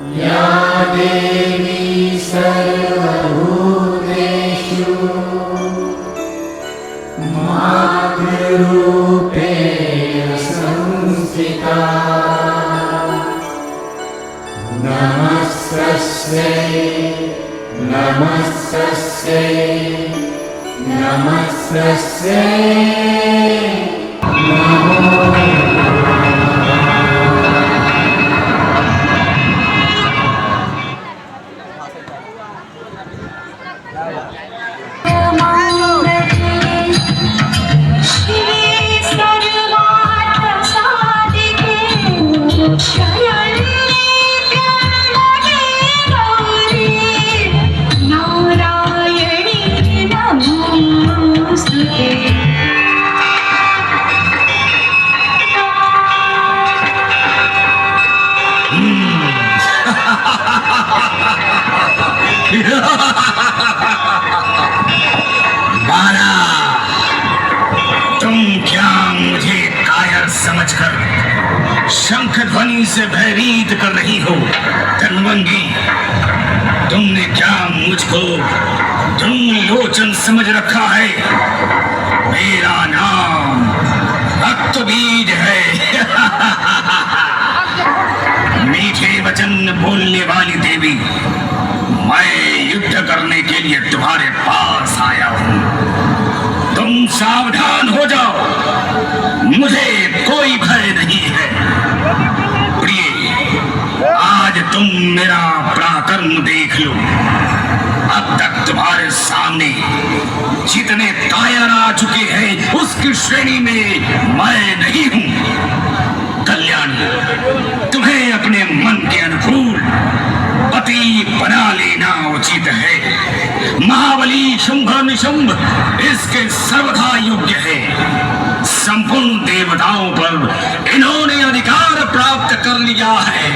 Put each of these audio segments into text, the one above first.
या देवी सर्वभूतेषु मातृरूपेण संस्थिता नमस्तस्यै नमस्तस्यै नमस्तस्यै नमो बाला, तुम क्या मुझे कायर समझकर शंख ध्वनि से भयभीत कर रही हो? धनवंगी, तुमने क्या मुझको लोचन समझ रखा है? मेरा नाम रक्तबीज है। मीठे वचन बोलने वाली देवी, मैं युद्ध करने के लिए तुम्हारे पास आया हूं। तुम सावधान हो जाओ, मुझे कोई भय नहीं है। प्रिय, आज तुम मेरा पराक्रम देख लो। अब तक तुम्हारे सामने जितने कायर आ चुके हैं, उसकी श्रेणी में मैं नहीं हूं। कल्याणी, तुम्हें अपने मन के अनुकूल पति बना लेना उचित है। महाबली शुंभ निशुंभ इसके सर्वथा योग्य है। संपूर्ण देवताओं पर इन्होंने अधिकार प्राप्त कर लिया है।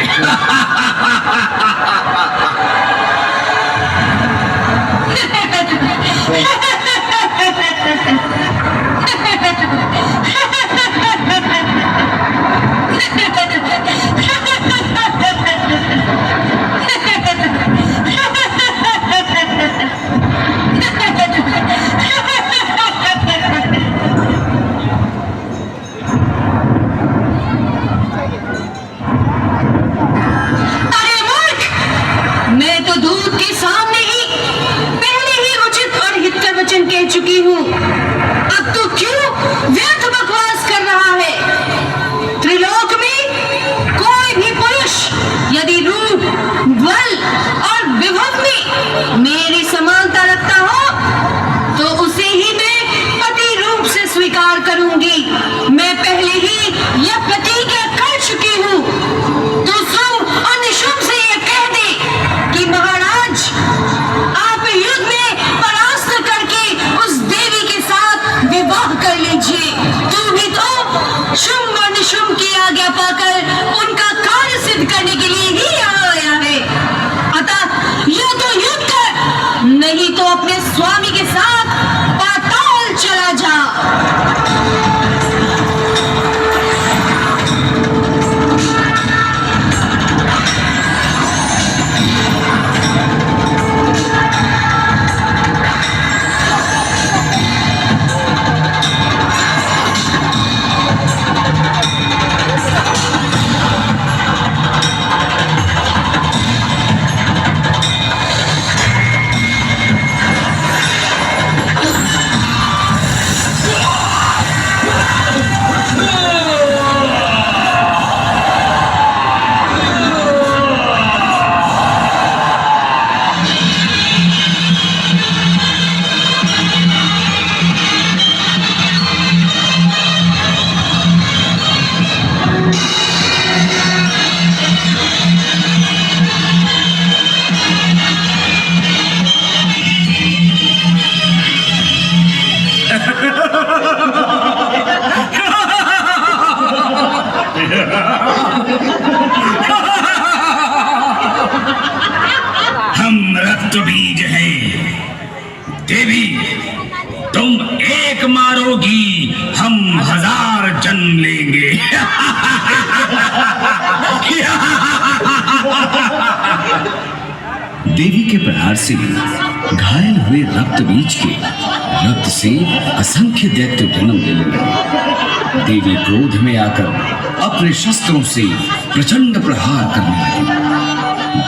देवी के प्रहार से घायल हुए रक्त बीज के रक्त से असंख्य दैत्य जन्म लेने लगे। देवी क्रोध में आकर अपने शस्त्रों से प्रचंड प्रहार करने लगी।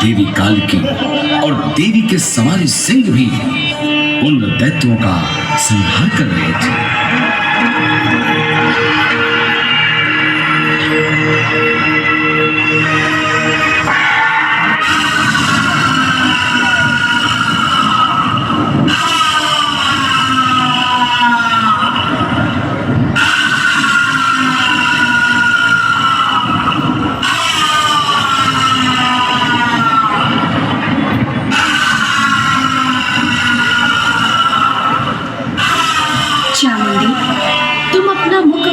देवी कालिकी और देवी के सवारी सिंह भी उन दैत्यों का संहार कर रहे थे।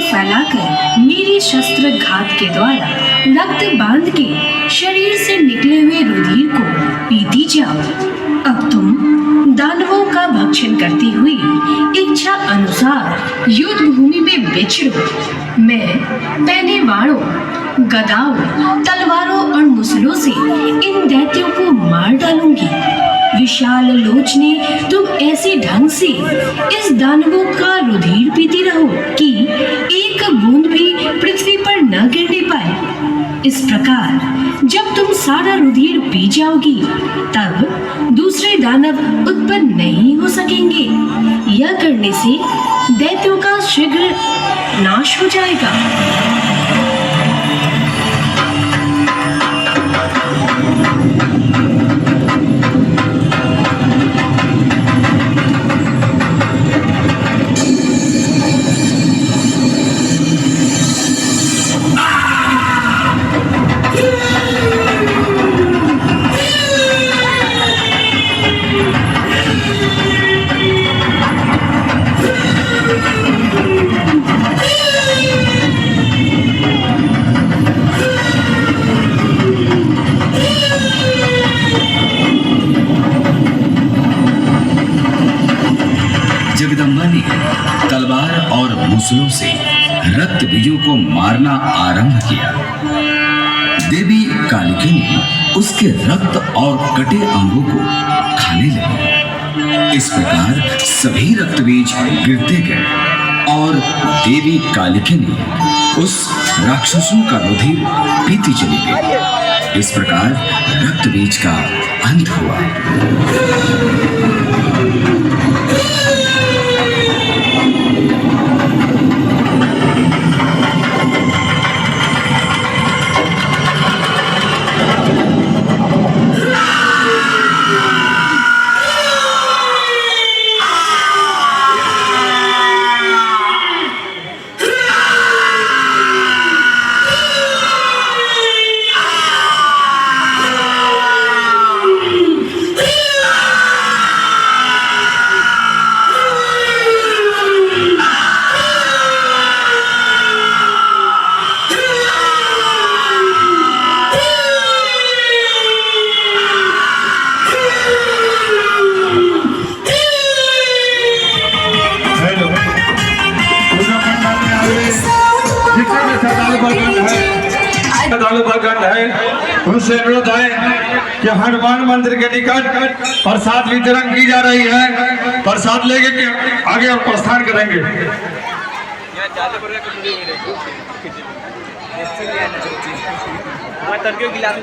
फैलाकर मेरे शस्त्र घात के द्वारा रक्त बांध के शरीर से निकले हुए रुधिर को पीती जाओ। अब तुम दानवों का भक्षण करती हुई इच्छा अनुसार युद्ध भूमि में विचरो। मैं पहने वाणों, गदाओं, तलवारों और मुसलों से इन दैत्यों को मार डालूंगी। विशाल लोचने, तुम ऐसे ढंग से इस दानवों का रुधिर पीती रहो कि एक बूंद भी पृथ्वी पर न गिरने पाए। इस प्रकार जब तुम सारा रुधिर पी जाओगी तब दूसरे दानव उत्पन्न नहीं हो सकेंगे। यह करने से दैत्यों का शीघ्र नाश हो जाएगा। जगदम्बा ने तलवार और मुसलों से रक्त बीजों को मारना आरंभ किया। देवी कालिकी ने उसके रक्त और कटे अंगों को खाने लगी। इस प्रकार सभी रक्त बीज गिरते गए और देवी कालिकी ने उस राक्षसों का रुधिर पीती चली गई। इस प्रकार रक्त बीज का अंत हुआ। उनसे अनुरोध है कि हनुमान मंदिर के निकट प्रसाद वितरण की जा रही है। प्रसाद लेके के आगे और प्रस्थान करेंगे। गिलास